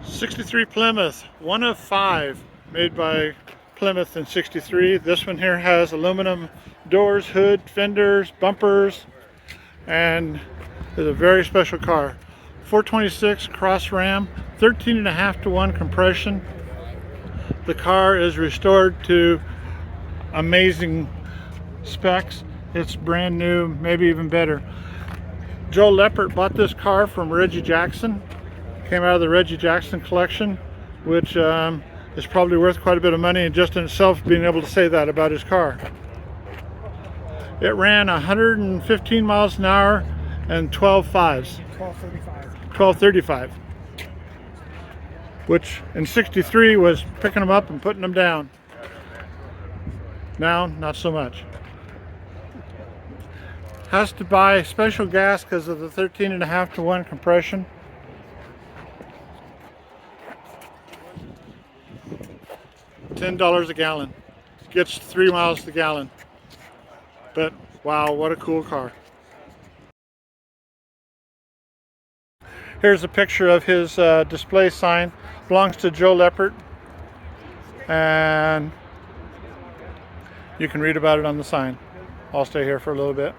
'63 Plymouth, one of 5 made by Plymouth in '63. This one here has aluminum doors, hood, fenders, bumpers, and is a very special car. 426 cross ram, 13.5-to-1 compression. The car is restored to amazing specs. It's brand new, maybe even better. Joe Leppert bought this car from Reggie Jackson. Came out of the Reggie Jackson collection, which is probably worth quite a bit of money in just in itself, being able to say that about his car. It ran 115 miles an hour and 12 fives. 1235. Which in '63 was picking them up and putting them down. Now, not so much. Has to buy special gas because of the 13.5-to-1 compression. $10 a gallon. Gets 3 miles to the gallon. But wow, what a cool car. Here's a picture of his display sign. Belongs to Joe Leppert. And you can read about it on the sign. I'll stay here for a little bit.